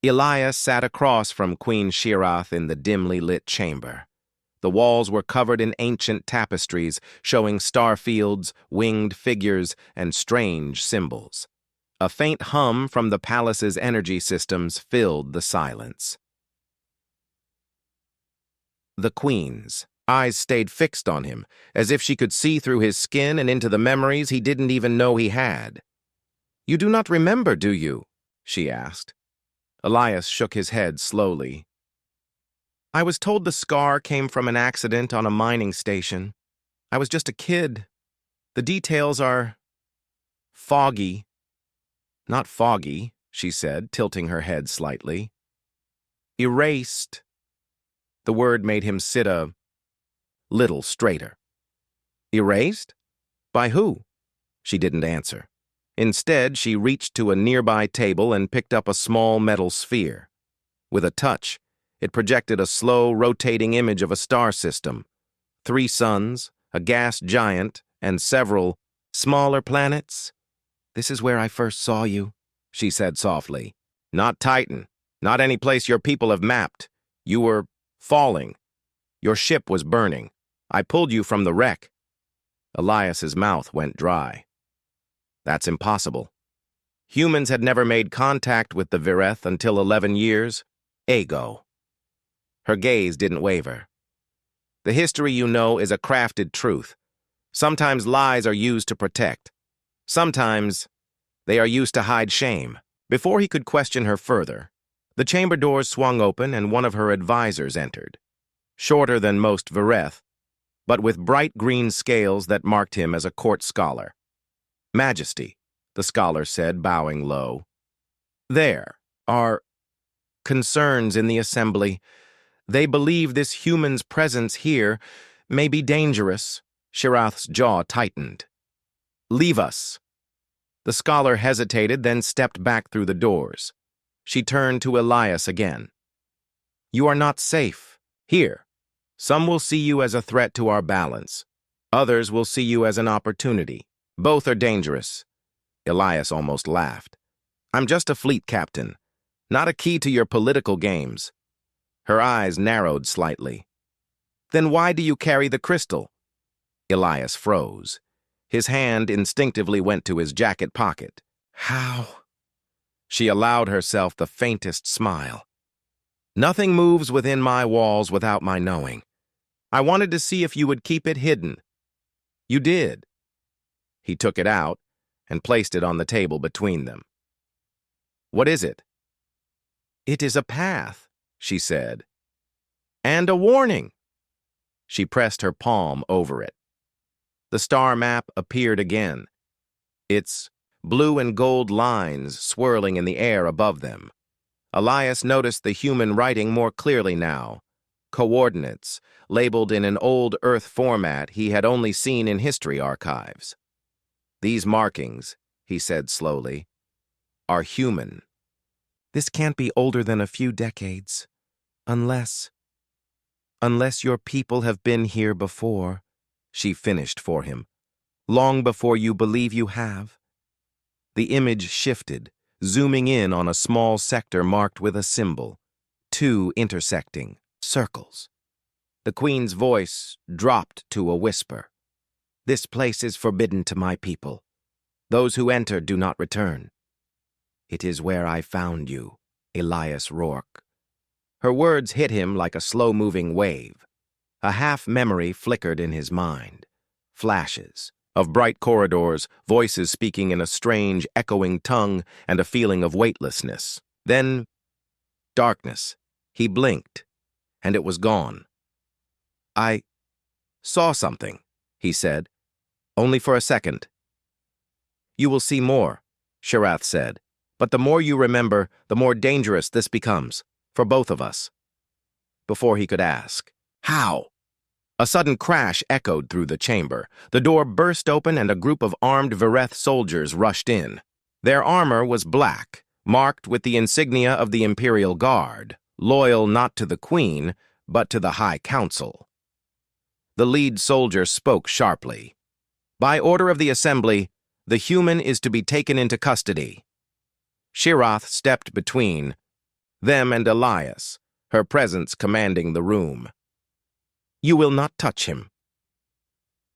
Elias sat across from Queen Shirath in the dimly lit chamber. The walls were covered in ancient tapestries showing star fields, winged figures, and strange symbols. A faint hum from the palace's energy systems filled the silence. The Queen's eyes stayed fixed on him, as if she could see through his skin and into the memories he didn't even know he had. "You do not remember, do you?" she asked. Elias shook his head slowly. "I was told the scar came from an accident on a mining station. I was just a kid. The details are foggy." "Not foggy," she said, tilting her head slightly. "Erased." The word made him sit a little straighter. "Erased? By who?" She didn't answer. Instead, she reached to a nearby table and picked up a small metal sphere. With a touch, it projected a slow, rotating image of a star system. 3 suns, a gas giant, and several smaller planets. "This is where I first saw you," she said softly. "Not Titan. Not any place your people have mapped. You were falling. Your ship was burning. I pulled you from the wreck." Elias's mouth went dry. "That's impossible. Humans had never made contact with the Vireth until 11 years ago." Her gaze didn't waver. "The history you know is a crafted truth. Sometimes lies are used to protect. Sometimes they are used to hide shame." Before he could question her further, the chamber doors swung open and one of her advisors entered. Shorter than most Vireth, but with bright green scales that marked him as a court scholar. "Majesty," the scholar said, bowing low. "There are concerns in the assembly. They believe this human's presence here may be dangerous." Shirath's jaw tightened. "Leave us." The scholar hesitated, then stepped back through the doors. She turned to Elias again. "You are not safe here. Some will see you as a threat to our balance. Others will see you as an opportunity. Both are dangerous." Elias almost laughed. "I'm just a fleet captain, not a key to your political games." Her eyes narrowed slightly. "Then why do you carry the crystal?" Elias froze. His hand instinctively went to his jacket pocket. "How?" She allowed herself the faintest smile. "Nothing moves within my walls without my knowing. I wanted to see if you would keep it hidden. You did." He took it out and placed it on the table between them. "What is it?" "It is a path," she said. "And a warning." She pressed her palm over it. The star map appeared again, its blue and gold lines swirling in the air above them. Elias noticed the human writing more clearly now. Coordinates, labeled in an old Earth format he had only seen in history archives. "These markings," he said slowly, "are human." "This can't be older than a few decades. Unless your people have been here before," she finished for him. "Long before you believe you have." The image shifted, zooming in on a small sector marked with a symbol. 2 intersecting circles. The Queen's voice dropped to a whisper. "This place is forbidden to my people. Those who enter do not return. It is where I found you, Elias Rourke." Her words hit him like a slow-moving wave. A half-memory flickered in his mind. Flashes of bright corridors, voices speaking in a strange, echoing tongue, and a feeling of weightlessness. Then, darkness. He blinked, and it was gone. "I saw something," he said. "Only for a second." "You will see more," Shirath said. "But the more you remember, the more dangerous this becomes, for both of us." Before he could ask, "How?" a sudden crash echoed through the chamber. The door burst open and a group of armed Vireth soldiers rushed in. Their armor was black, marked with the insignia of the Imperial Guard, loyal not to the Queen, but to the High Council. The lead soldier spoke sharply. "By order of the Assembly, the human is to be taken into custody." Shirath stepped between. them and Elias, her presence commanding the room. "You will not touch him."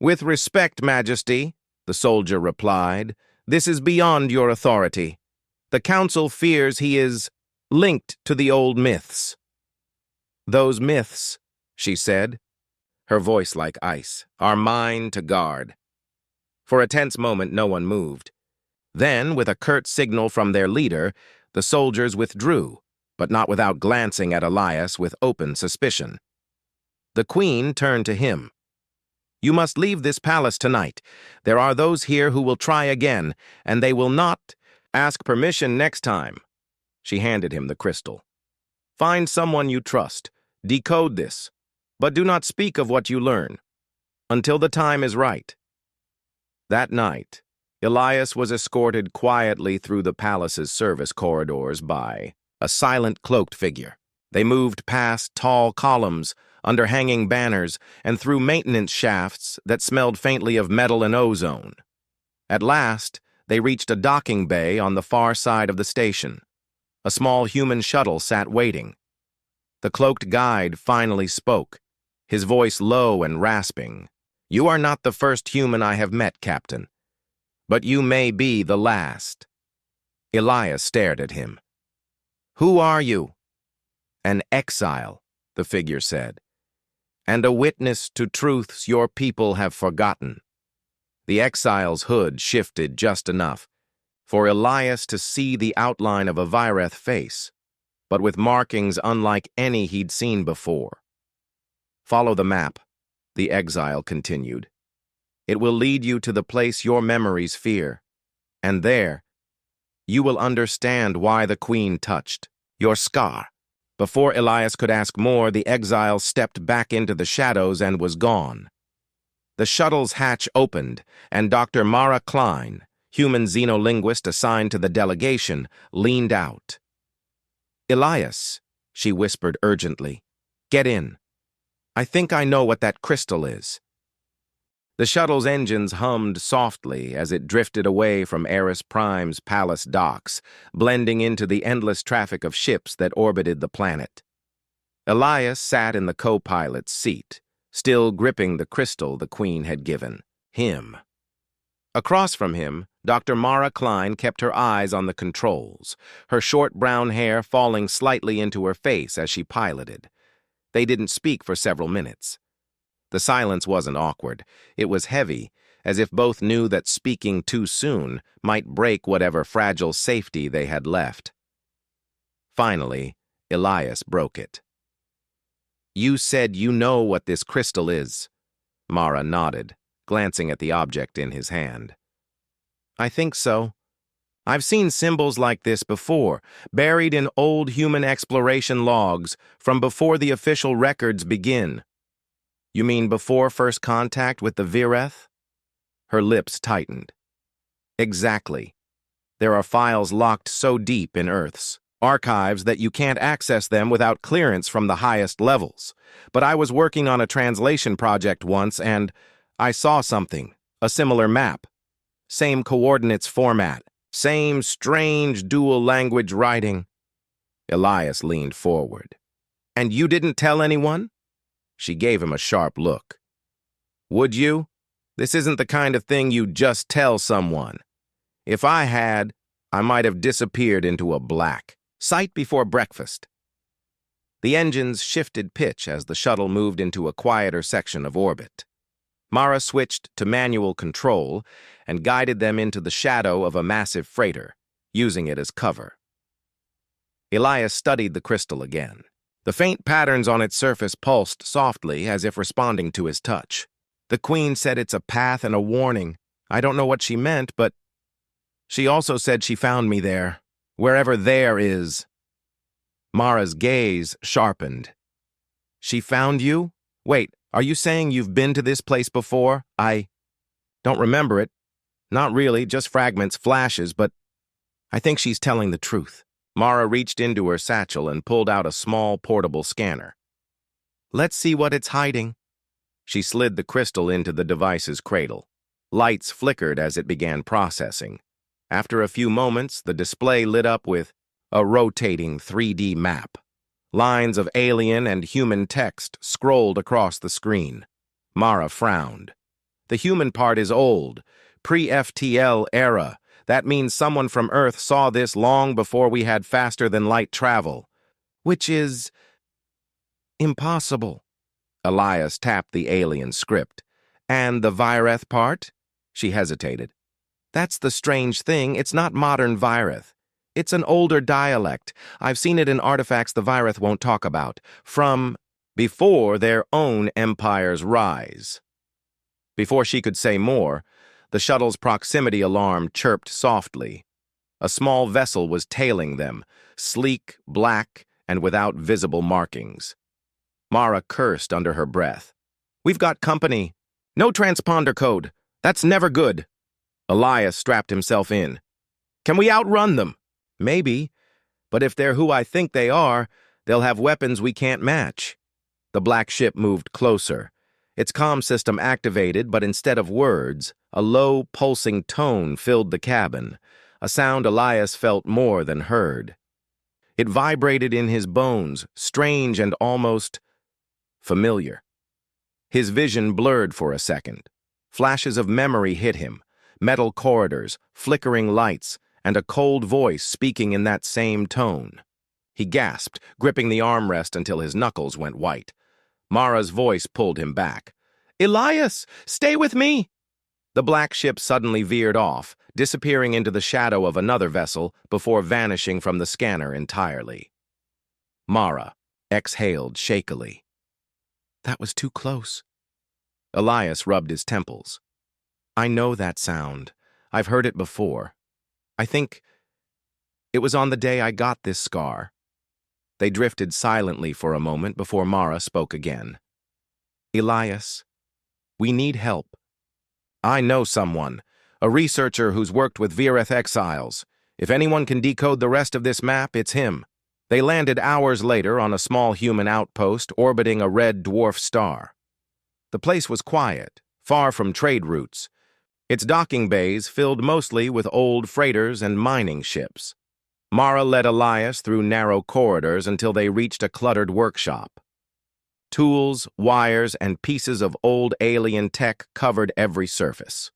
"With respect, Majesty," the soldier replied, "this is beyond your authority. The council fears he is linked to the old myths." "Those myths," she said, her voice like ice, "are mine to guard." For a tense moment, no one moved. Then, with a curt signal from their leader, the soldiers withdrew, but not without glancing at Elias with open suspicion. The queen turned to him. "You must leave this palace tonight. There are those here who will try again, and they will not ask permission next time." She handed him the crystal. "Find someone you trust. Decode this. But do not speak of what you learn until the time is right." That night, Elias was escorted quietly through the palace's service corridors by a silent cloaked figure. They moved past tall columns, under hanging banners, and through maintenance shafts that smelled faintly of metal and ozone. At last, they reached a docking bay on the far side of the station. A small human shuttle sat waiting. The cloaked guide finally spoke, his voice low and rasping. "You are not the first human I have met, Captain. But you may be the last." Elias stared at him. "Who are you?" "An exile," the figure said, "and a witness to truths your people have forgotten." The exile's hood shifted just enough for Elias to see the outline of a Vireth face, but with markings unlike any he'd seen before. "Follow the map," the exile continued. "It will lead you to the place your memories fear, and there, you will understand why the queen touched your scar." Before Elias could ask more, the exile stepped back into the shadows and was gone. The shuttle's hatch opened, and Dr. Mara Klein, human xenolinguist assigned to the delegation, leaned out. "Elias," she whispered urgently, "get in. I think I know what that crystal is." The shuttle's engines hummed softly as it drifted away from Eris Prime's palace docks, blending into the endless traffic of ships that orbited the planet. Elias sat in the co-pilot's seat, still gripping the crystal the Queen had given him. Across from him, Dr. Mara Klein kept her eyes on the controls, her short brown hair falling slightly into her face as she piloted. They didn't speak for several minutes. The silence wasn't awkward. It was heavy, as if both knew that speaking too soon might break whatever fragile safety they had left. Finally, Elias broke it. "You said you know what this crystal is." Mara nodded, glancing at the object in his hand. "I think so. I've seen symbols like this before, buried in old human exploration logs from before the official records begin." "You mean before first contact with the Vireth?" Her lips tightened. "Exactly. There are files locked so deep in Earth's archives that you can't access them without clearance from the highest levels. But I was working on a translation project once, and I saw something, a similar map. Same coordinates format, same strange dual-language writing." Elias leaned forward. "And you didn't tell anyone?" She gave him a sharp look. "Would you? This isn't the kind of thing you just tell someone. If I had, I might have disappeared into a black sight before breakfast." The engines shifted pitch as the shuttle moved into a quieter section of orbit. Mara switched to manual control and guided them into the shadow of a massive freighter, using it as cover. Elias studied the crystal again. The faint patterns on its surface pulsed softly as if responding to his touch. "The Queen said it's a path and a warning. I don't know what she meant, but she also said she found me there, wherever there is." Mara's gaze sharpened. "She found you? Wait, are you saying you've been to this place before? I don't remember it. Not really, just fragments, flashes, but I think she's telling the truth." Mara reached into her satchel and pulled out a small portable scanner. "Let's see what it's hiding." She slid the crystal into the device's cradle. Lights flickered as it began processing. After a few moments, the display lit up with a rotating 3D map. Lines of alien and human text scrolled across the screen. Mara frowned. The human part is old, pre-FTL era. That means someone from Earth saw this long before we had faster-than-light travel. Which is impossible. Elias tapped the alien script. And the Vireth part? She hesitated. That's the strange thing. It's not modern Vireth. It's an older dialect. I've seen it in artifacts the Vireth won't talk about. From before their own empire's rise. Before she could say more, the shuttle's proximity alarm chirped softly. A small vessel was tailing them, sleek, black, and without visible markings. Mara cursed under her breath. We've got company. No transponder code. That's never good. Elias strapped himself in. Can we outrun them? Maybe. But if they're who I think they are, they'll have weapons we can't match. The black ship moved closer. Its comm system activated, but instead of words, a low, pulsing tone filled the cabin, a sound Elias felt more than heard. It vibrated in his bones, strange and almost familiar. His vision blurred for a second. Flashes of memory hit him, metal corridors, flickering lights, and a cold voice speaking in that same tone. He gasped, gripping the armrest until his knuckles went white. Mara's voice pulled him back. Elias, stay with me! The black ship suddenly veered off, disappearing into the shadow of another vessel before vanishing from the scanner entirely. Mara exhaled shakily. That was too close. Elias rubbed his temples. I know that sound. I've heard it before. I think it was on the day I got this scar. They drifted silently for a moment before Mara spoke again. Elias, we need help. I know someone, a researcher who's worked with Vireth exiles. If anyone can decode the rest of this map, it's him. They landed hours later on a small human outpost orbiting a red dwarf star. The place was quiet, far from trade routes. Its docking bays filled mostly with old freighters and mining ships. Mara led Elias through narrow corridors until they reached a cluttered workshop. Tools, wires, and pieces of old alien tech covered every surface.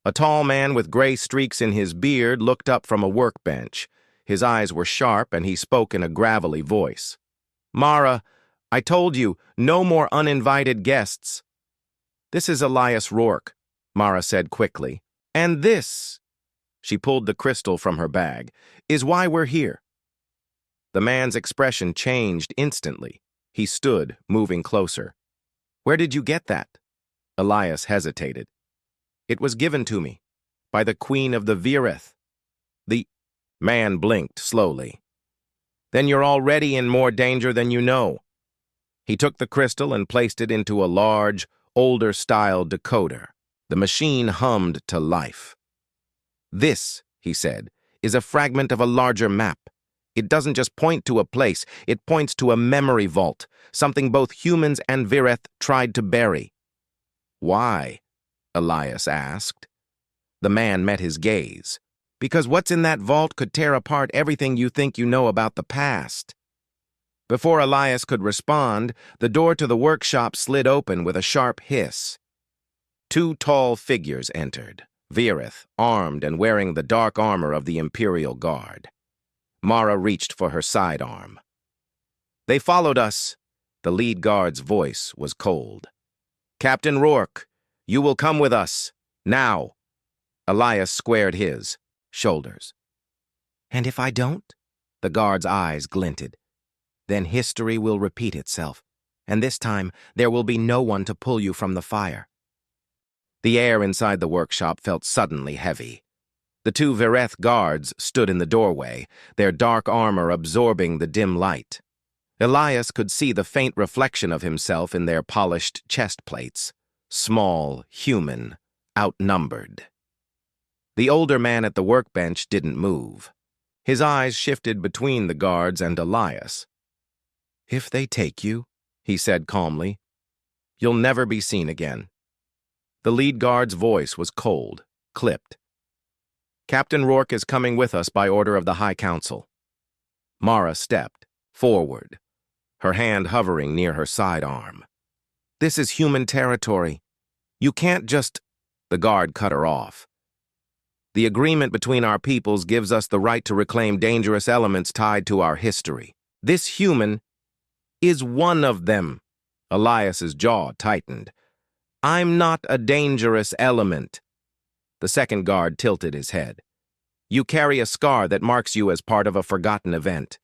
A tall man with gray streaks in his beard looked up from a workbench. His eyes were sharp, and he spoke in a gravelly voice. Mara, I told you, no more uninvited guests. This is Elias Rourke, Mara said quickly. And this, she pulled the crystal from her bag, is why we're here. The man's expression changed instantly. He stood, moving closer. Where did you get that? Elias hesitated. It was given to me, by the Queen of the Vireth. The man blinked slowly. Then you're already in more danger than you know. He took the crystal and placed it into a large, older-style decoder. The machine hummed to life. This, he said, is a fragment of a larger map. It doesn't just point to a place, it points to a memory vault, something both humans and Vireth tried to bury. Why? Elias asked. The man met his gaze. Because what's in that vault could tear apart everything you think you know about the past. Before Elias could respond, the door to the workshop slid open with a sharp hiss. Two tall figures entered, Vireth, armed and wearing the dark armor of the Imperial Guard. Mara reached for her sidearm. They followed us. The lead guard's voice was cold. Captain Rourke, you will come with us, now. Elias squared his shoulders. And if I don't? The guard's eyes glinted. Then history will repeat itself, and this time there will be no one to pull you from the fire. The air inside the workshop felt suddenly heavy. The two Vireth guards stood in the doorway, their dark armor absorbing the dim light. Elias could see the faint reflection of himself in their polished chest plates. Small, human, outnumbered. The older man at the workbench didn't move. His eyes shifted between the guards and Elias. If they take you, he said calmly, you'll never be seen again. The lead guard's voice was cold, clipped. Captain Rourke is coming with us by order of the High Council. Mara stepped forward, her hand hovering near her sidearm. "This is human territory. You can't just—" The guard cut her off. "The agreement between our peoples gives us the right to reclaim dangerous elements tied to our history. This human is one of them." Elias's jaw tightened. "I'm not a dangerous element." The second guard tilted his head. "You carry a scar that marks you as part of a forgotten event.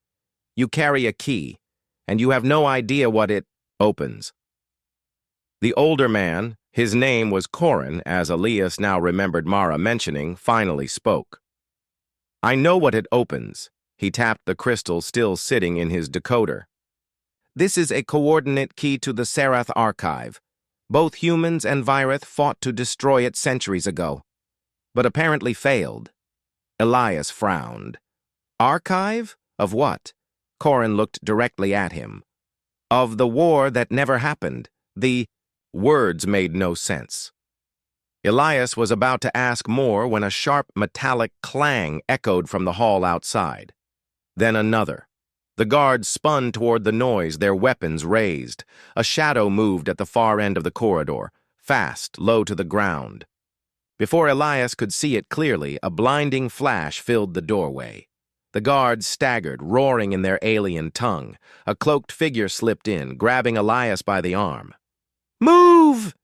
You carry a key, and you have no idea what it opens." The older man, his name was Corin, as Elias now remembered Mara mentioning, finally spoke. "I know what it opens." He tapped the crystal still sitting in his decoder. "This is a coordinate key to the Sarath archive. Both humans and Virith fought to destroy it centuries ago, but apparently failed." Elias frowned. "Archive? Of what?" Corin looked directly at him. "Of the war that never happened. The—" Words made no sense. Elias was about to ask more when a sharp metallic clang echoed from the hall outside. Then another. The guards spun toward the noise, their weapons raised. A shadow moved at the far end of the corridor, fast, low to the ground. Before Elias could see it clearly, a blinding flash filled the doorway. The guards staggered, roaring in their alien tongue. A cloaked figure slipped in, grabbing Elias by the arm. "Move!"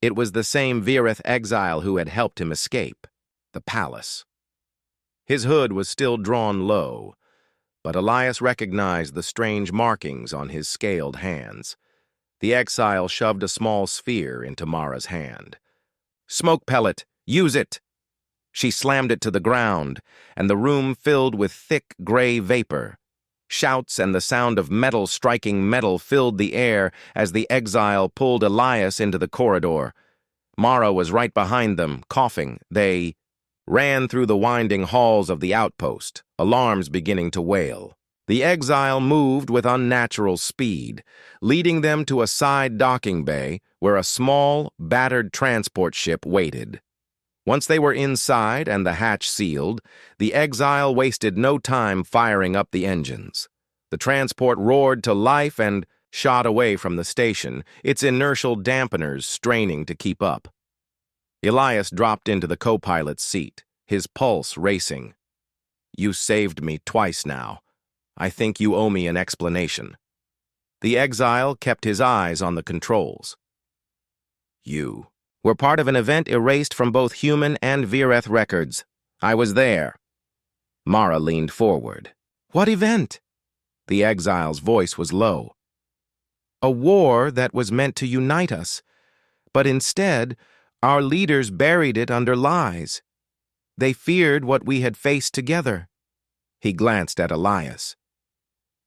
It was the same Virith exile who had helped him escape. The palace. His hood was still drawn low, but Elias recognized the strange markings on his scaled hands. The exile shoved a small sphere into Mara's hand. "Smoke pellet! Use it!" She slammed it to the ground, and the room filled with thick gray vapor. Shouts and the sound of metal striking metal filled the air as the exile pulled Elias into the corridor. Mara was right behind them, coughing. They ran through the winding halls of the outpost, alarms beginning to wail. The exile moved with unnatural speed, leading them to a side docking bay where a small, battered transport ship waited. Once they were inside and the hatch sealed, the exile wasted no time firing up the engines. The transport roared to life and shot away from the station, its inertial dampeners straining to keep up. Elias dropped into the co-pilot's seat, his pulse racing. "You saved me twice now. I think you owe me an explanation." The exile kept his eyes on the controls. "You were part of an event erased from both human and Virith records. I was there." Mara leaned forward. "What event?" The exile's voice was low. "A war that was meant to unite us, but instead, our leaders buried it under lies. They feared what we had faced together." He glanced at Elias.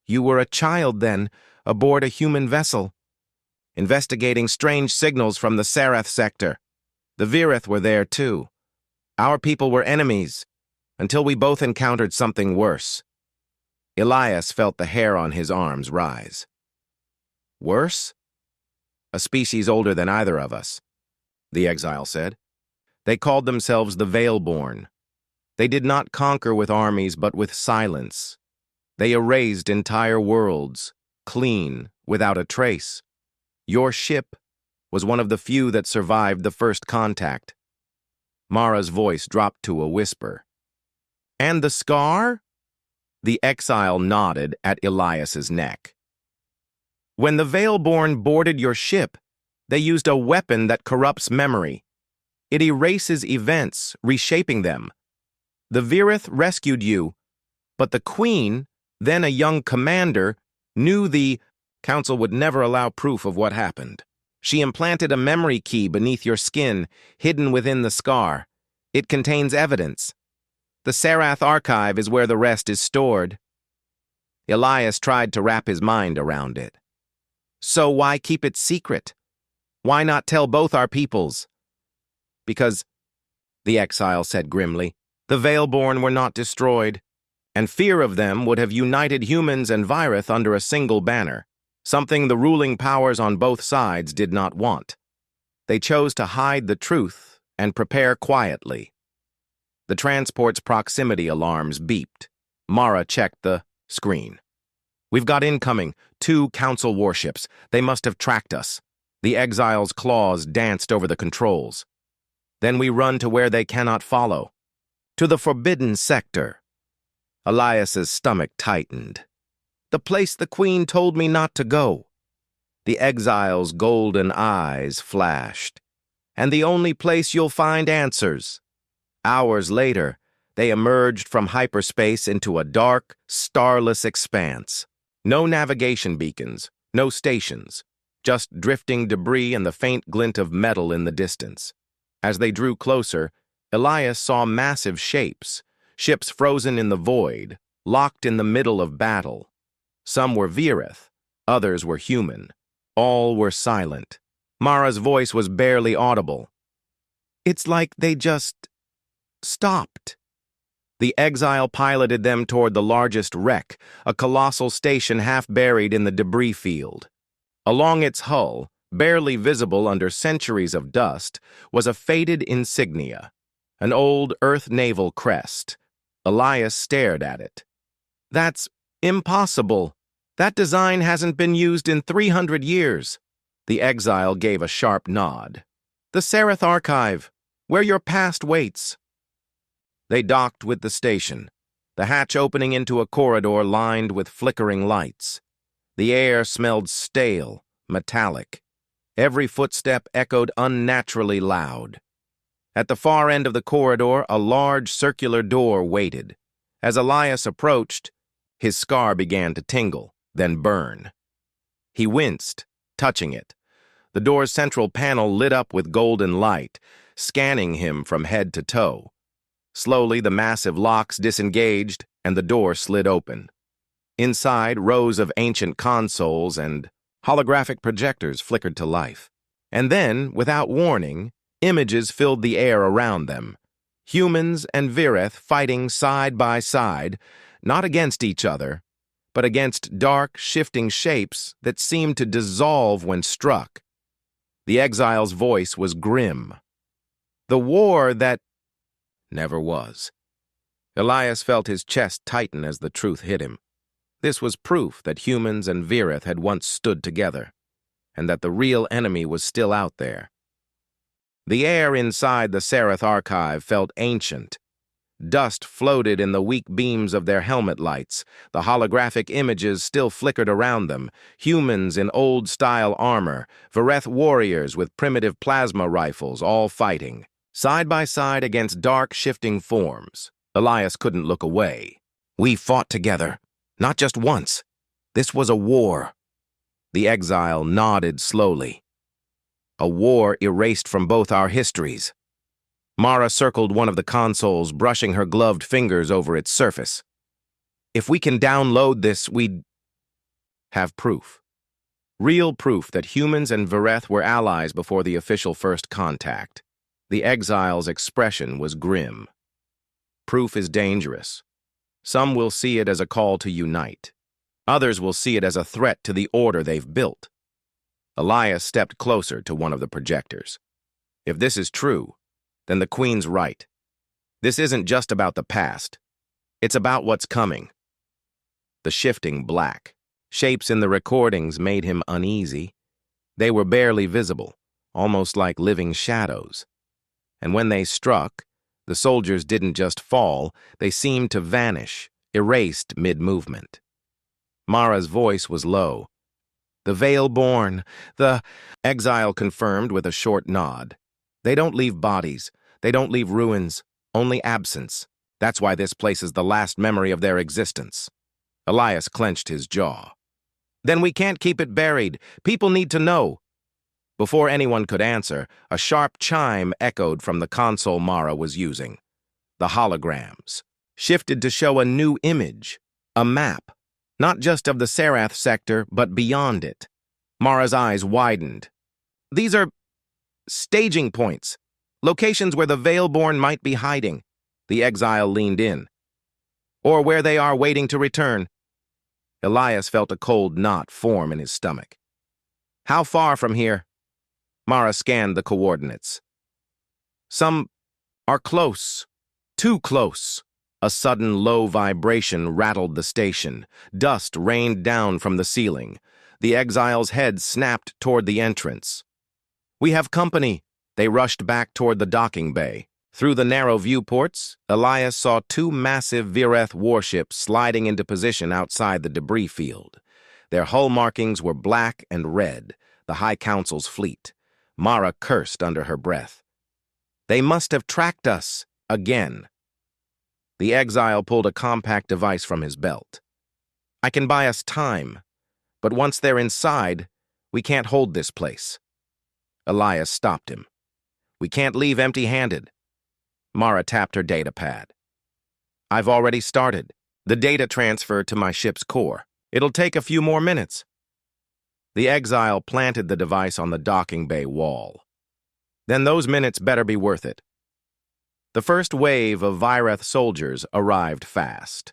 "You were a child then, aboard a human vessel, investigating strange signals from the Sarath sector. The Virith were there too. Our people were enemies, until we both encountered something worse." Elias felt the hair on his arms rise. "Worse?" "A species older than either of us," the exile said. "They called themselves the Veilborn. They did not conquer with armies but with silence. They erased entire worlds, clean, without a trace. Your ship was one of the few that survived the first contact." Mara's voice dropped to a whisper. "And the scar?" The exile nodded at Elias's neck. "When the Veilborn boarded your ship, they used a weapon that corrupts memory. It erases events, reshaping them. The Virith rescued you, but the Queen, then a young commander, knew the Council would never allow proof of what happened. She implanted a memory key beneath your skin, hidden within the scar. It contains evidence. The Sarath archive is where the rest is stored." Elias tried to wrap his mind around it. "So why keep it secret? Why not tell both our peoples?" "Because," the exile said grimly, "the Veilborn were not destroyed, and fear of them would have united humans and Virith under a single banner, something the ruling powers on both sides did not want. They chose to hide the truth and prepare quietly." The transport's proximity alarms beeped. Mara checked the Screen. We've got incoming, 2 council warships. They must have tracked us. The exile's claws danced over the controls. Then we run to where they cannot follow. To the forbidden sector. Elias's stomach tightened. The place the Queen told me not to go. The exile's golden eyes flashed. And the only place you'll find answers. Hours later, they emerged from hyperspace into a dark, starless expanse. No navigation beacons, no stations, just drifting debris and the faint glint of metal in the distance. As they drew closer, Elias saw massive shapes, ships frozen in the void, locked in the middle of battle. Some were Virith, others were human. All were silent. Mara's voice was barely audible. It's like they just stopped. The exile piloted them toward the largest wreck, a colossal station half buried in the debris field. Along its hull, barely visible under centuries of dust, was a faded insignia, an old Earth naval crest. Elias stared at it. That's impossible. That design hasn't been used in 300 years. The exile gave a sharp nod. The Sereth Archive, where your past waits. They docked with the station, the hatch opening into a corridor lined with flickering lights. The air smelled stale, metallic. Every footstep echoed unnaturally loud. At the far end of the corridor, a large circular door waited. As Elias approached, his scar began to tingle, then burn. He winced, touching it. The door's central panel lit up with golden light, scanning him from head to toe. Slowly, the massive locks disengaged, and the door slid open. Inside, rows of ancient consoles and holographic projectors flickered to life. And then, without warning, images filled the air around them. Humans and Virith fighting side by side, not against each other, but against dark, shifting shapes that seemed to dissolve when struck. The exile's voice was grim. The war that never was. Elias felt his chest tighten as the truth hit him. This was proof that humans and Virith had once stood together, and that the real enemy was still out there. The air inside the Sereth Archive felt ancient. Dust floated in the weak beams of their helmet lights. The holographic images still flickered around them. Humans in old-style armor, Virith warriors with primitive plasma rifles, all fighting. Side by side against dark, shifting forms. Elias couldn't look away. We fought together, not just once. This was a war. The exile nodded slowly. A war erased from both our histories. Mara circled one of the consoles, brushing her gloved fingers over its surface. If we can download this, we'd have proof. Real proof that humans and Virith were allies before the official first contact. The exile's expression was grim. Proof is dangerous. Some will see it as a call to unite. Others will see it as a threat to the order they've built. Elias stepped closer to one of the projectors. If this is true, then the Queen's right. This isn't just about the past. It's about what's coming. The shifting black. Shapes in the recordings made him uneasy. They were barely visible, almost like living shadows. And when they struck, the soldiers didn't just fall, they seemed to vanish, erased mid-movement. Mara's voice was low. The Veil-born, the exile confirmed with a short nod. They don't leave bodies, they don't leave ruins, only absence. That's why this place is the last memory of their existence. Elias clenched his jaw. Then we can't keep it buried. People need to know. Before anyone could answer, a sharp chime echoed from the console Mara was using. The holograms shifted to show a new image, a map, not just of the Sereth sector, but beyond it. Mara's eyes widened. These are staging points, locations where the Veil-born might be hiding. The exile leaned in. Or where they are waiting to return. Elias felt a cold knot form in his stomach. How far from here? Mara scanned the coordinates. Some are close, too close, A sudden low vibration rattled the station. Dust rained down from the ceiling. The exiles' heads snapped toward the entrance. "We have company!" They rushed back toward the docking bay. Through the narrow viewports, Elias saw two massive Vireth warships sliding into position outside the debris field. Their hull markings were black and red, the High Council's fleet. Mara cursed under her breath. "They must have tracked us, again." The exile pulled a compact device from his belt. "I can buy us time, but once they're inside, we can't hold this place." Elias stopped him. "We can't leave empty-handed." Mara tapped her data pad. "I've already started. The data transfer to my ship's core. It'll take a few more minutes." The exile planted the device on the docking bay wall. "Then those minutes better be worth it." The first wave of Vireth soldiers arrived fast.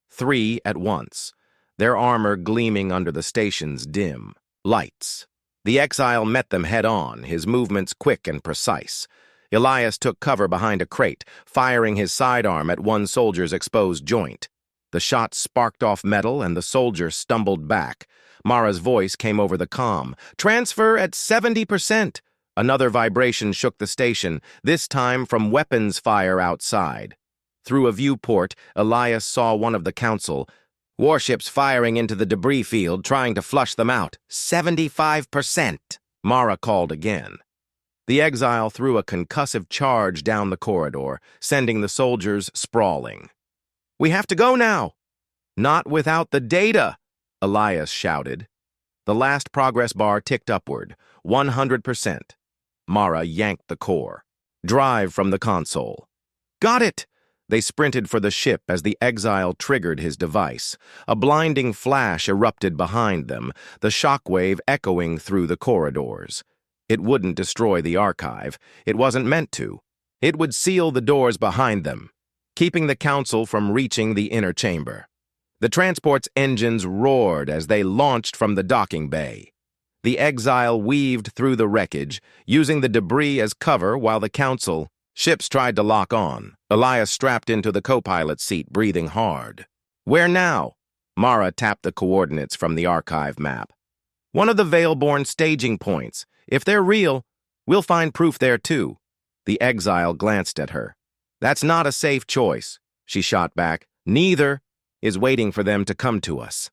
3 at once, their armor gleaming under the station's dim lights. The exile met them head-on, his movements quick and precise. Elias took cover behind a crate, firing his sidearm at one soldier's exposed joint. The shot sparked off metal, and the soldier stumbled back. Mara's voice came over the comm. "Transfer at 70%. Another vibration shook the station, this time from weapons fire outside. Through a viewport, Elias saw one of the council. "Warships firing into the debris field, trying to flush them out. 75%. Mara called again. The exile threw a concussive charge down the corridor, sending the soldiers sprawling. "We have to go now!" "Not without the data!" Elias shouted. The last progress bar ticked upward, 100%. Mara yanked the core. "Drive from the console." "Got it!" They sprinted for the ship as the exile triggered his device. A blinding flash erupted behind them, the shockwave echoing through the corridors. It wouldn't destroy the archive. It wasn't meant to. It would seal the doors behind them, keeping the council from reaching the inner chamber. The transport's engines roared as they launched from the docking bay. The exile weaved through the wreckage, using the debris as cover while the council ships tried to lock on. Elias strapped into the co-pilot seat, breathing hard. "Where now?" Mara tapped the coordinates from the archive map. "One of the Veilborn staging points. If they're real, we'll find proof there too." The exile glanced at her. "That's not a safe choice," she shot back. "Neither is waiting for them to come to us."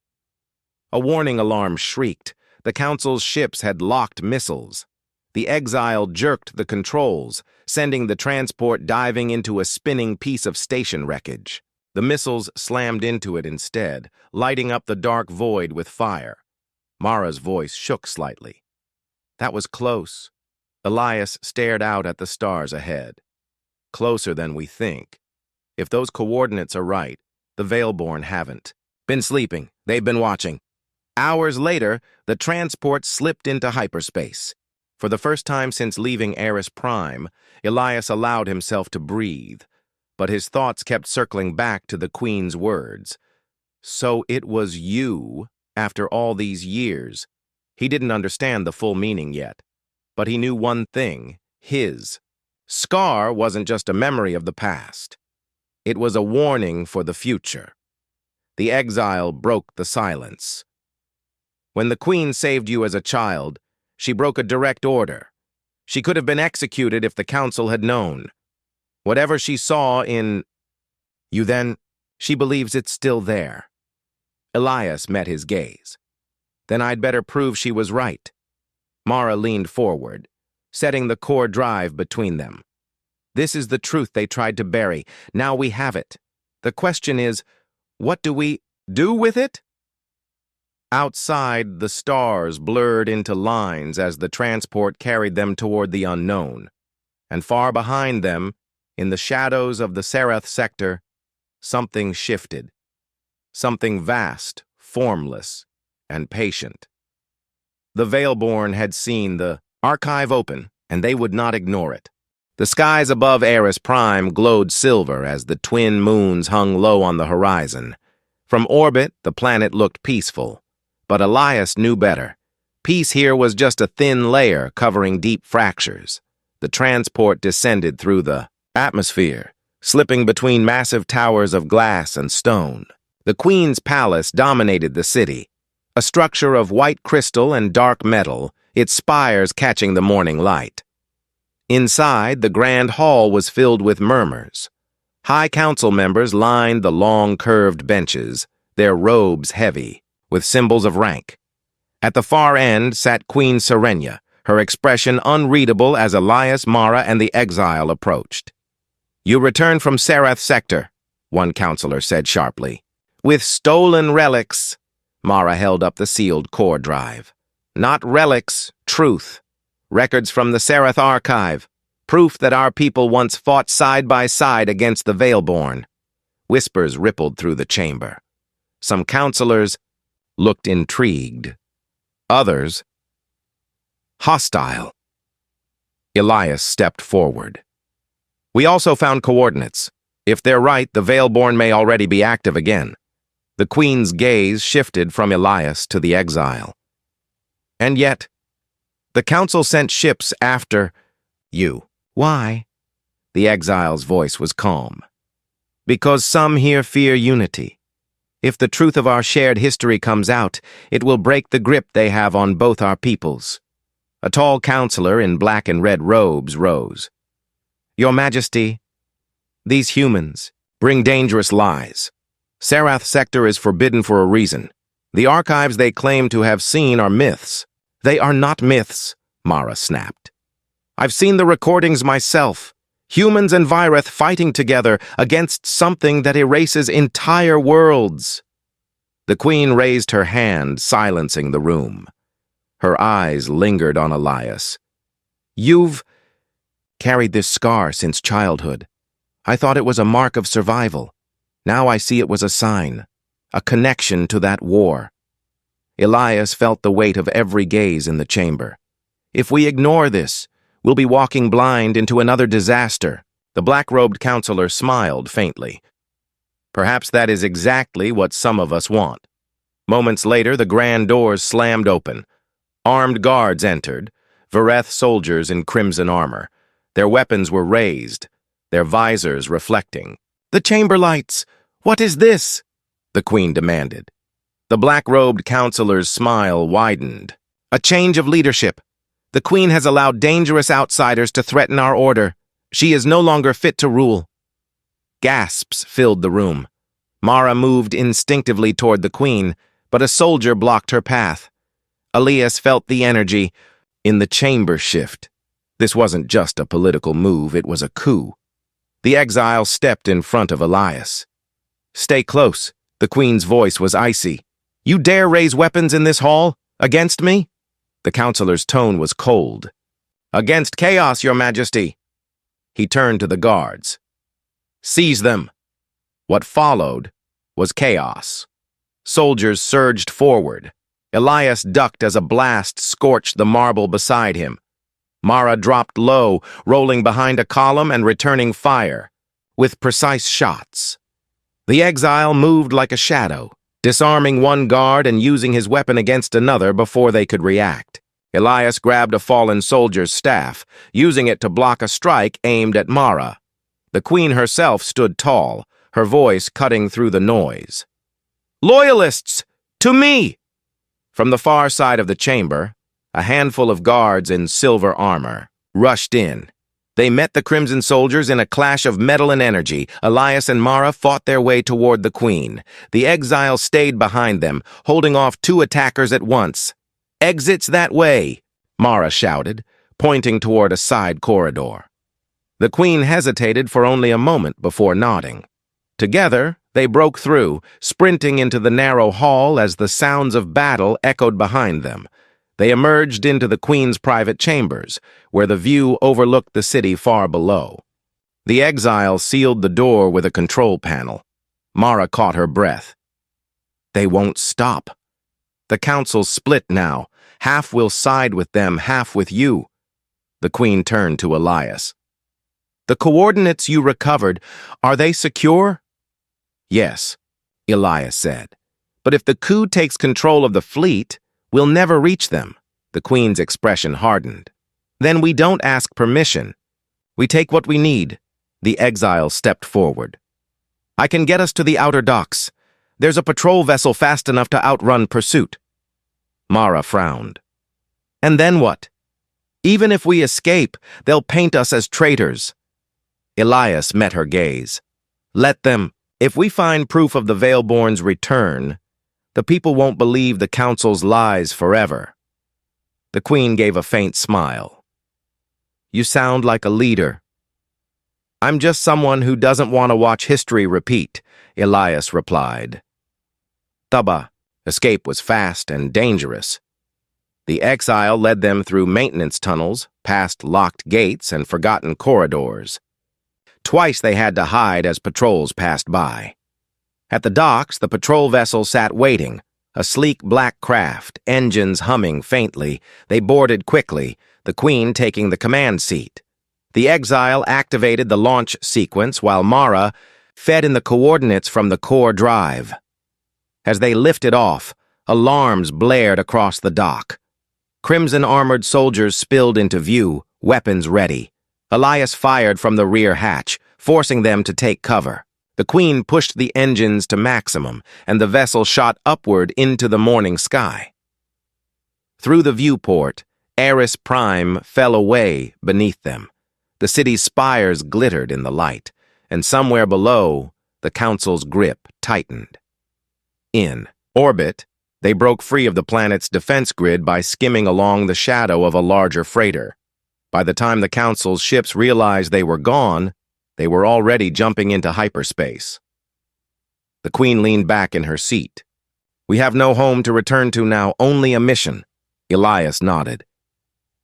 A warning alarm shrieked. The council's ships had locked missiles. The exile jerked the controls, sending the transport diving into a spinning piece of station wreckage. The missiles slammed into it instead, lighting up the dark void with fire. Mara's voice shook slightly. "That was close." Elias stared out at the stars ahead. "Closer than we think. If those coordinates are right, the Veilborn haven't. Been sleeping. They've been watching." Hours later, the transport slipped into hyperspace. For the first time since leaving Eris Prime, Elias allowed himself to breathe, but his thoughts kept circling back to the Queen's words. So it was you, after all these years. He didn't understand the full meaning yet, but he knew one thing, his. Scar wasn't just a memory of the past. It was a warning for the future. The exile broke the silence. "When the Queen saved you as a child, she broke a direct order. She could have been executed if the council had known. Whatever she saw in you then, she believes it's still there." Elias met his gaze. "Then I'd better prove she was right." Mara leaned forward, setting the core drive between them. "This is the truth they tried to bury. Now we have it. The question is, what do we do with it?" Outside, the stars blurred into lines as the transport carried them toward the unknown. And far behind them, in the shadows of the Sereth sector, something shifted. Something vast, formless, and patient. The Veilborn had seen the archive open, and they would not ignore it. The skies above Eris Prime glowed silver as the twin moons hung low on the horizon. From orbit, the planet looked peaceful. But Elias knew better. Peace here was just a thin layer covering deep fractures. The transport descended through the atmosphere, slipping between massive towers of glass and stone. The queen's palace dominated the city, a structure of white crystal and dark metal, its spires catching the morning light. Inside, the grand hall was filled with murmurs. High council members lined the long, curved benches, their robes heavy, with symbols of rank. At the far end sat Queen Serenia, her expression unreadable as Elias, Mara, and the exile approached. "You return from Serath Sector," one counselor said sharply. "With stolen relics." Mara held up the sealed core drive. "Not relics, truth. Records from the Serath Archive. Proof that our people once fought side by side against the Veilborn." Whispers rippled through the chamber. Some counselors looked intrigued. Others, hostile. Elias stepped forward. "We also found coordinates. If they're right, the Veilborn may already be active again." The queen's gaze shifted from Elias to the exile. "And yet, the council sent ships after you. Why?" The exile's voice was calm. "Because some here fear unity. If the truth of our shared history comes out, it will break the grip they have on both our peoples." A tall counselor in black and red robes rose. "Your Majesty, these humans bring dangerous lies. Serath Sector is forbidden for a reason. The archives they claim to have seen are myths." "They are not myths," Mara snapped. "I've seen the recordings myself. Humans and Vireth fighting together against something that erases entire worlds." The queen raised her hand, silencing the room. Her eyes lingered on Elias. "You've carried this scar since childhood. I thought it was a mark of survival. Now I see it was a sign, a connection to that war." Elias felt the weight of every gaze in the chamber. "If we ignore this, we'll be walking blind into another disaster." The black-robed counselor smiled faintly. "Perhaps that is exactly what some of us want." Moments later, the grand doors slammed open. Armed guards entered, Vireth soldiers in crimson armor. Their weapons were raised, their visors reflecting. "The chamber lights! What is this?" the queen demanded. The black-robed counselor's smile widened. "A change of leadership. The queen has allowed dangerous outsiders to threaten our order. She is no longer fit to rule." Gasps filled the room. Mara moved instinctively toward the queen, but a soldier blocked her path. Elias felt the energy in the chamber shift. This wasn't just a political move, it was a coup. The exile stepped in front of Elias. "Stay close." The queen's voice was icy. "You dare raise weapons in this hall? Against me?" The counselor's tone was cold. "Against chaos, Your Majesty." He turned to the guards. "Seize them." What followed was chaos. Soldiers surged forward. Elias ducked as a blast scorched the marble beside him. Mara dropped low, rolling behind a column and returning fire, with precise shots. The exile moved like a shadow, disarming one guard and using his weapon against another before they could react. Elias grabbed a fallen soldier's staff, using it to block a strike aimed at Mara. The queen herself stood tall, her voice cutting through the noise. "Loyalists! To me!" From the far side of the chamber, a handful of guards in silver armor rushed in. They met the Crimson soldiers in a clash of metal and energy. Elias and Mara fought their way toward the queen. The exile stayed behind them, holding off two attackers at once. "Exits that way," Mara shouted, pointing toward a side corridor. The queen hesitated for only a moment before nodding. Together, they broke through, sprinting into the narrow hall as the sounds of battle echoed behind them. They emerged into the queen's private chambers, where the view overlooked the city far below. The exile sealed the door with a control panel. Mara caught her breath. They won't stop. The council split now. Half will side with them, half with you. The queen turned to Elias. "The coordinates you recovered, are they secure?" "Yes," Elias said. "But if the coup takes control of the fleet, we'll never reach them." The queen's expression hardened. "Then we don't ask permission. We take what we need." The exile stepped forward. I can get us to the outer docks. There's a patrol vessel fast enough to outrun pursuit. Mara frowned. And then what? Even if we escape, they'll paint us as traitors. Elias met her gaze. Let them. If we find proof of the Veilborn's return, the people won't believe the Council's lies forever. The Queen gave a faint smile. You sound like a leader. I'm just someone who doesn't want to watch history repeat, Elias replied. Taba, escape was fast and dangerous. The exile led them through maintenance tunnels, past locked gates and forgotten corridors. Twice they had to hide as patrols passed by. At the docks, the patrol vessel sat waiting, a sleek black craft, engines humming faintly. They boarded quickly, the Queen taking the command seat. The exile activated the launch sequence while Mara fed in the coordinates from the core drive. As they lifted off, alarms blared across the dock. Crimson-armored soldiers spilled into view, weapons ready. Elias fired from the rear hatch, forcing them to take cover. The Queen pushed the engines to maximum, and the vessel shot upward into the morning sky. Through the viewport, Eris Prime fell away beneath them. The city's spires glittered in the light, and somewhere below, the Council's grip tightened. In orbit, they broke free of the planet's defense grid by skimming along the shadow of a larger freighter. By the time the Council's ships realized they were gone, they were already jumping into hyperspace. The Queen leaned back in her seat. We have no home to return to now, only a mission. Elias nodded.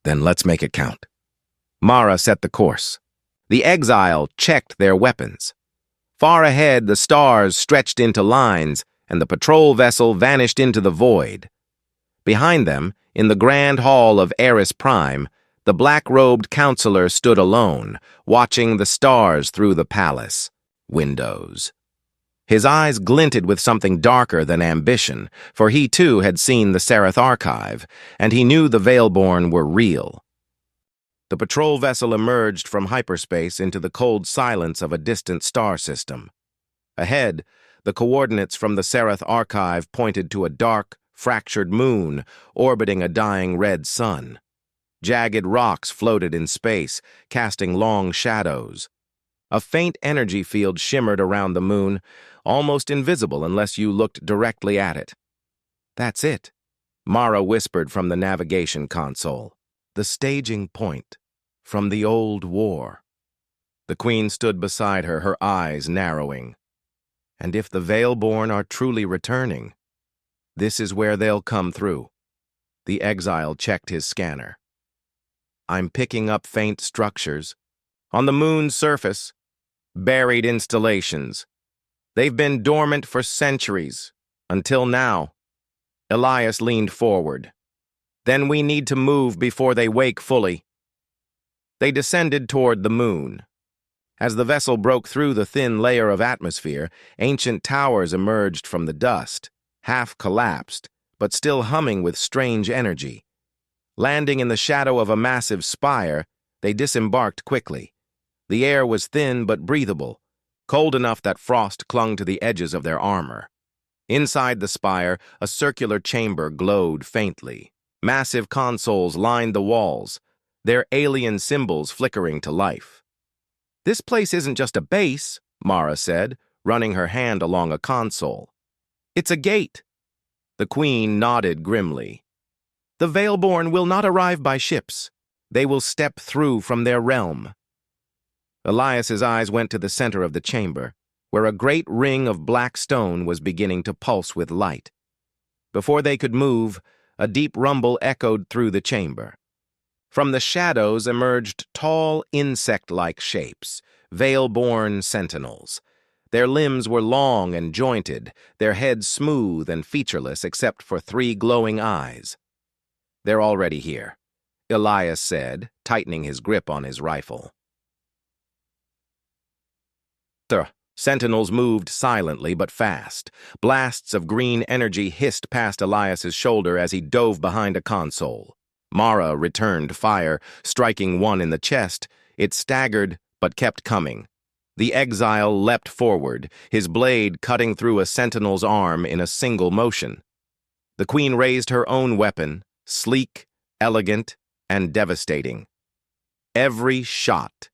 Then let's make it count. Mara set the course. The exile checked their weapons. Far ahead, the stars stretched into lines, and the patrol vessel vanished into the void. Behind them, in the grand hall of Eris Prime, the black-robed counselor stood alone, watching the stars through the palace windows. His eyes glinted with something darker than ambition, for he too had seen the Seraph archive, and he knew the Veilborn were real. The patrol vessel emerged from hyperspace into the cold silence of a distant star system. Ahead, the coordinates from the Seraph archive pointed to a dark, fractured moon orbiting a dying red sun. Jagged rocks floated in space, casting long shadows. A faint energy field shimmered around the moon, almost invisible unless you looked directly at it. That's it, Mara whispered from the navigation console. The staging point from the old war. The Queen stood beside her, her eyes narrowing. And if the Veilborn are truly returning, this is where they'll come through. The exile checked his scanner. I'm picking up faint structures. On the moon's surface, buried installations. They've been dormant for centuries, until now. Elias leaned forward. Then we need to move before they wake fully. They descended toward the moon. As the vessel broke through the thin layer of atmosphere, ancient towers emerged from the dust, half collapsed, but still humming with strange energy. Landing in the shadow of a massive spire, they disembarked quickly. The air was thin but breathable, cold enough that frost clung to the edges of their armor. Inside the spire, a circular chamber glowed faintly. Massive consoles lined the walls, their alien symbols flickering to life. This place isn't just a base, Mara said, running her hand along a console. It's a gate. The Queen nodded grimly. The Veilborn will not arrive by ships. They will step through from their realm. Elias's eyes went to the center of the chamber, where a great ring of black stone was beginning to pulse with light. Before they could move, a deep rumble echoed through the chamber. From the shadows emerged tall, insect-like shapes, Veilborn sentinels. Their limbs were long and jointed, their heads smooth and featureless except for 3 glowing eyes. They're already here, Elias said, tightening his grip on his rifle. The sentinels moved silently but fast. Blasts of green energy hissed past Elias's shoulder as he dove behind a console. Mara returned fire, striking one in the chest. It staggered but kept coming. The exile leapt forward, his blade cutting through a sentinel's arm in a single motion. The queen raised her own weapon, sleek, elegant, and devastating. Every shot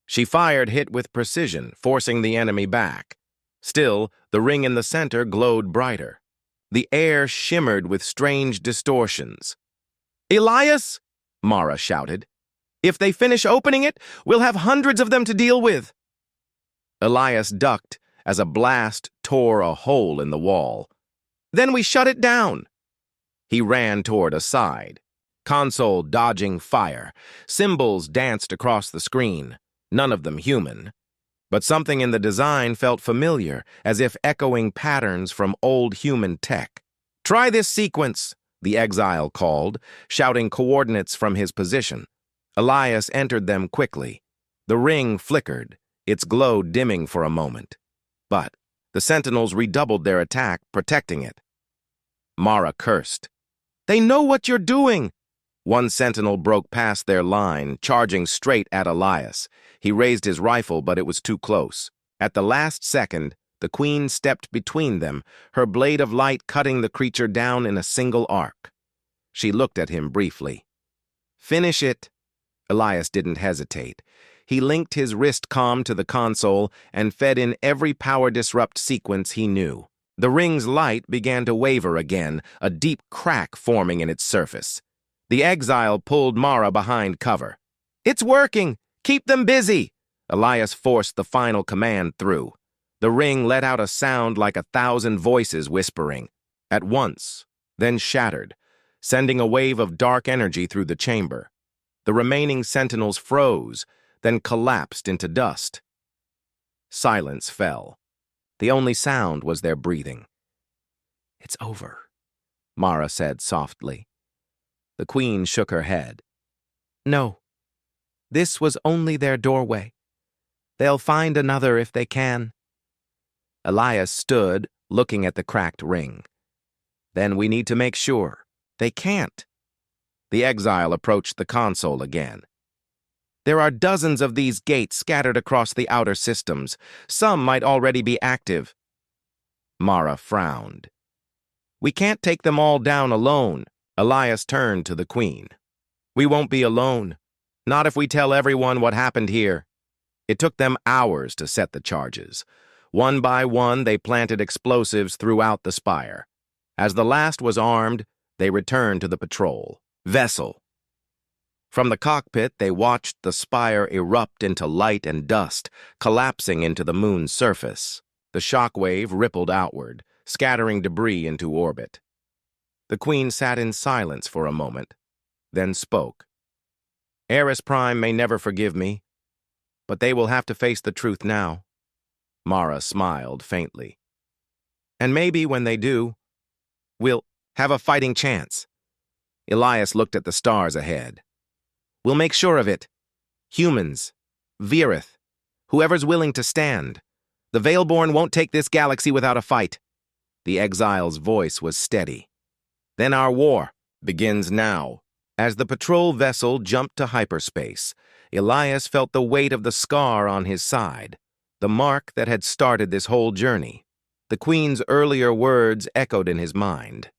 she fired hit with precision, forcing the enemy back. Still, the ring in the center glowed brighter. The air shimmered with strange distortions. "Elias!" Mara shouted. "If they finish opening it, we'll have hundreds of them to deal with." Elias ducked as a blast tore a hole in the wall. "Then we shut it down." He ran toward a side. Console dodging fire. Symbols danced across the screen, none of them human. But something in the design felt familiar, as if echoing patterns from old human tech. "Try this sequence," the exile called, shouting coordinates from his position. Elias entered them quickly. The ring flickered, its glow dimming for a moment. But the sentinels redoubled their attack, protecting it. Mara cursed. "They know what you're doing!" One sentinel broke past their line, charging straight at Elias. He raised his rifle, but it was too close. At the last second, the queen stepped between them, her blade of light cutting the creature down in a single arc. She looked at him briefly. "Finish it." Elias didn't hesitate. He linked his wrist comm to the console and fed in every power disrupt sequence he knew. The ring's light began to waver again, a deep crack forming in its surface. The exile pulled Mara behind cover. "It's working! Keep them busy!" Elias forced the final command through. The ring let out a sound like 1,000 voices whispering. At once, then shattered, sending a wave of dark energy through the chamber. The remaining sentinels froze, then collapsed into dust. Silence fell. The only sound was their breathing. "It's over," Mara said softly. The queen shook her head. "No. This was only their doorway. They'll find another if they can." Elias stood, looking at the cracked ring. "Then we need to make sure. They can't." The exile approached the console again. "There are dozens of these gates scattered across the outer systems. Some might already be active." Mara frowned. "We can't take them all down alone." Elias turned to the queen. "We won't be alone. Not if we tell everyone what happened here." It took them hours to set the charges. One by one, they planted explosives throughout the spire. As the last was armed, they returned to the patrol vessel. From the cockpit, they watched the spire erupt into light and dust, collapsing into the moon's surface. The shockwave rippled outward, scattering debris into orbit. The queen sat in silence for a moment, then spoke. "Eris Prime may never forgive me, but they will have to face the truth now." Mara smiled faintly. "And maybe when they do, we'll have a fighting chance." Elias looked at the stars ahead. "We'll make sure of it. Humans, Virith, whoever's willing to stand. The Veilborn won't take this galaxy without a fight." The exile's voice was steady. "Then our war begins now." As the patrol vessel jumped to hyperspace, Elias felt the weight of the scar on his side, the mark that had started this whole journey. The queen's earlier words echoed in his mind.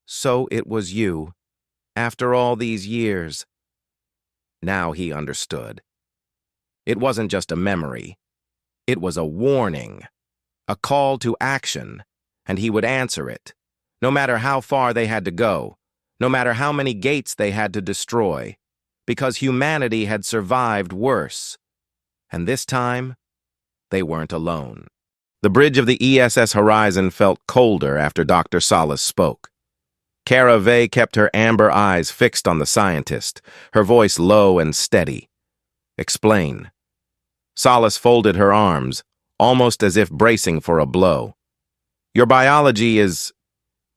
"So it was you, after all these years." Now he understood. It wasn't just a memory. It was a warning, a call to action, and he would answer it, no matter how far they had to go, no matter how many gates they had to destroy, because humanity had survived worse. And this time, they weren't alone. The bridge of the ESS Horizon felt colder after Dr. Salas spoke. Cara Vey kept her amber eyes fixed on the scientist, her voice low and steady. "Explain." Salas folded her arms, almost as if bracing for a blow. "Your biology is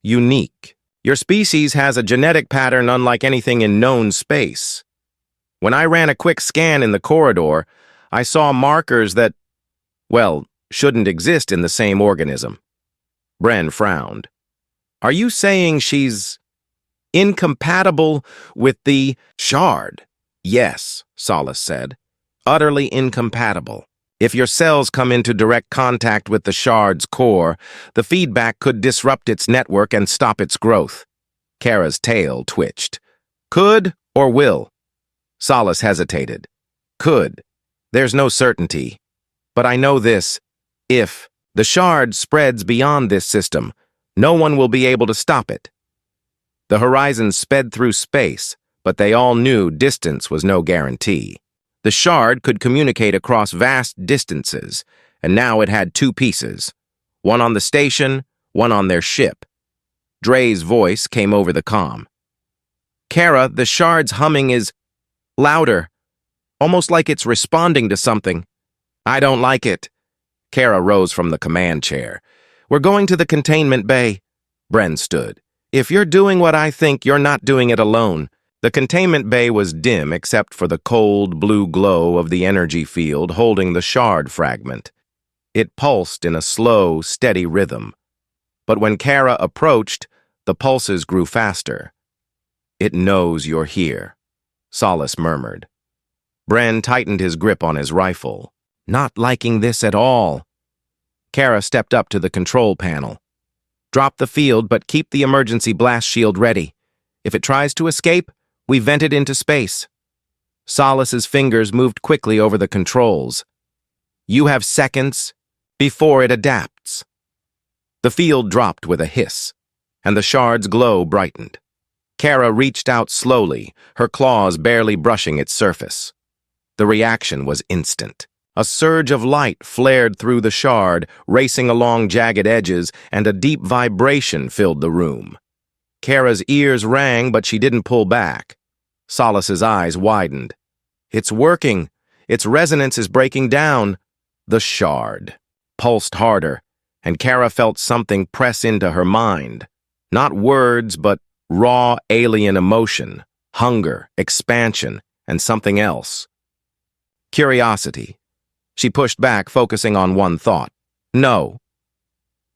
unique. Your species has a genetic pattern unlike anything in known space. When I ran a quick scan in the corridor, I saw markers that, well, shouldn't exist in the same organism." Bren frowned. "Are you saying she's incompatible with the shard?" "Yes," Salas said. "Utterly incompatible. If your cells come into direct contact with the shard's core, the feedback could disrupt its network and stop its growth. Kara's tail twitched. Could or will? Solace hesitated. Could. There's no certainty. But I know this. If the shard spreads beyond this system, no one will be able to stop it. The horizon sped through space, but they all knew distance was no guarantee. The shard could communicate across vast distances, and now it had two pieces, one on the station, one on their ship. Dre's voice came over the comm. Kara, the shard's humming is louder, almost like it's responding to something. I don't like it. Kara rose from the command chair. We're going to the containment bay. Bren stood. If you're doing what I think, you're not doing it alone. The containment bay was dim except for the cold blue glow of the energy field holding the shard fragment. It pulsed in a slow, steady rhythm. But when Kara approached, the pulses grew faster. It knows you're here, Solace murmured. Bren tightened his grip on his rifle. Not liking this at all. Kara stepped up to the control panel. Drop the field, but keep the emergency blast shield ready. If it tries to escape, we vent it into space. Solace's fingers moved quickly over the controls. You have seconds before it adapts. The field dropped with a hiss, and the shard's glow brightened. Kara reached out slowly, her claws barely brushing its surface. The reaction was instant. A surge of light flared through the shard, racing along jagged edges, and a deep vibration filled the room. Kara's ears rang, but she didn't pull back. Solace's eyes widened. It's working. Its resonance is breaking down. The shard pulsed harder, and Kara felt something press into her mind. Not words, but raw alien emotion, hunger, expansion, and something else. Curiosity. She pushed back, focusing on one thought. No.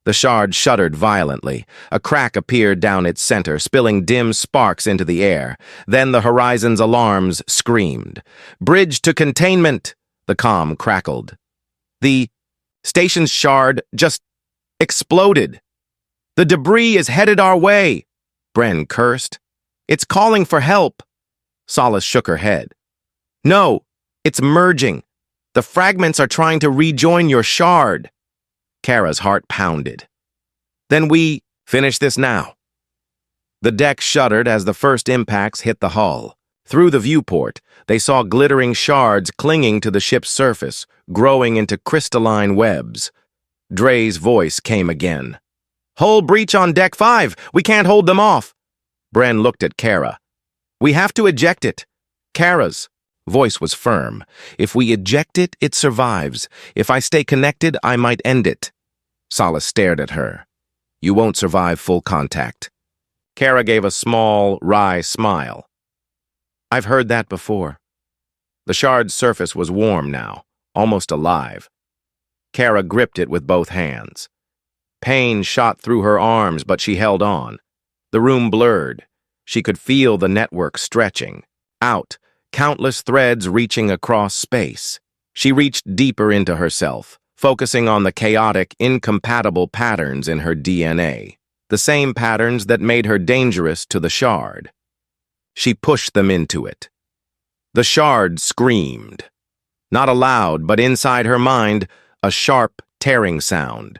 The shard shuddered violently. A crack appeared down its center, spilling dim sparks into the air. Then the horizon's alarms screamed. Bridge to containment, the comm crackled. The station's shard just exploded. The debris is headed our way, Bren cursed. It's calling for help. Solace shook her head. No, it's merging. The fragments are trying to rejoin your shard. Kara's heart pounded. Then we finish this now. The deck shuddered as the first impacts hit the hull. Through the viewport, they saw glittering shards clinging to the ship's surface, growing into crystalline webs. Dre's voice came again. Hull breach on Deck 5. We can't hold them off. Bren looked at Kara. We have to eject it. Kara's voice was firm. If we eject it, it survives. If I stay connected, I might end it. Solace stared at her. You won't survive full contact. Kara gave a small, wry smile. I've heard that before. The shard's surface was warm now, almost alive. Kara gripped it with both hands. Pain shot through her arms, but she held on. The room blurred. She could feel the network stretching. Out, countless threads reaching across space. She reached deeper into herself, focusing on the chaotic, incompatible patterns in her DNA, the same patterns that made her dangerous to the shard. She pushed them into it. The shard screamed. Not aloud, but inside her mind, a sharp, tearing sound.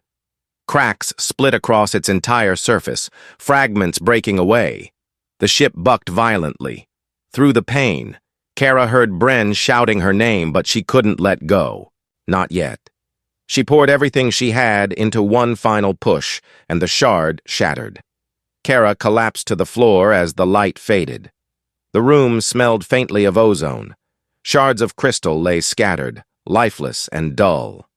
Cracks split across its entire surface, fragments breaking away. The ship bucked violently. Through the pain, Kara heard Bren shouting her name, but she couldn't let go. Not yet. She poured everything she had into one final push, and the shard shattered. Kara collapsed to the floor as the light faded. The room smelled faintly of ozone. Shards of crystal lay scattered, lifeless and dull.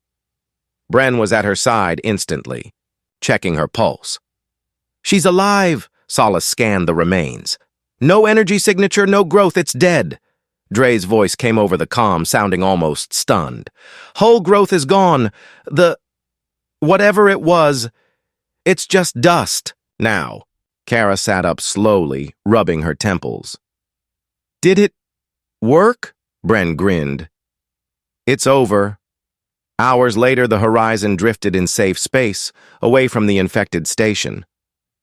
Bren was at her side instantly, checking her pulse. She's alive, Solace scanned the remains. No energy signature, no growth, it's dead. Dre's voice came over the comm, sounding almost stunned. Whole growth is gone. Whatever it was, it's just dust now. Kara sat up slowly, rubbing her temples. Did it work? Bren grinned. It's over. Hours later, the horizon drifted in safe space, away from the infected station.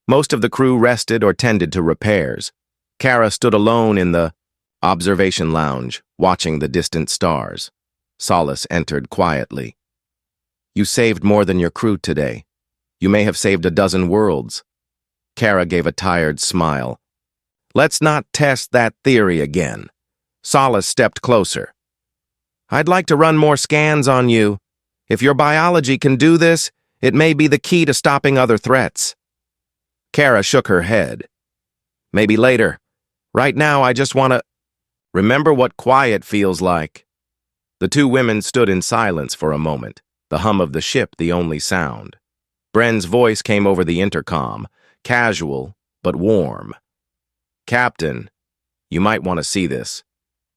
Most of the crew rested or tended to repairs. Kara stood alone in the observation lounge, watching the distant stars. Solace entered quietly. You saved more than your crew today. You may have saved a dozen worlds. Kara gave a tired smile. Let's not test that theory again. Solace stepped closer. I'd like to run more scans on you. If your biology can do this, it may be the key to stopping other threats. Kara shook her head. Maybe later. Right now, I just want to remember what quiet feels like. The two women stood in silence for a moment, the hum of the ship the only sound. Bren's voice came over the intercom, casual but warm. Captain, you might want to see this.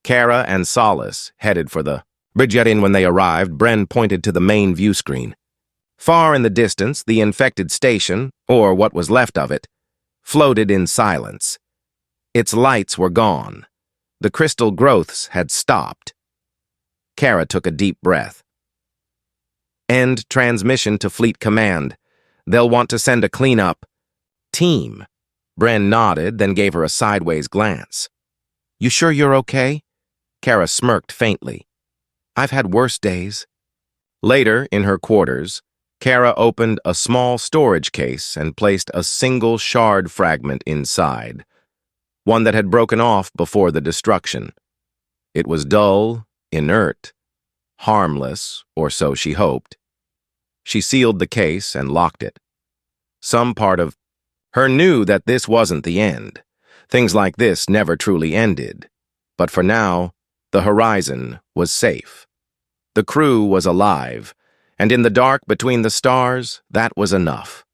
Kara and Solace headed for the bridge. When they arrived, Bren pointed to the main view screen. Far in the distance, the infected station, or what was left of it, floated in silence. Its lights were gone. The crystal growths had stopped. Kara took a deep breath. End transmission to Fleet Command. They'll want to send a cleanup team. Bren nodded, then gave her a sideways glance. You sure you're okay? Kara smirked faintly. I've had worse days. Later, in her quarters, Kara opened a small storage case and placed a single shard fragment inside, one that had broken off before the destruction. It was dull, inert, harmless, or so she hoped. She sealed the case and locked it. Some part of her knew that this wasn't the end. Things like this never truly ended. But for now, the horizon was safe. The crew was alive, and in the dark between the stars, that was enough.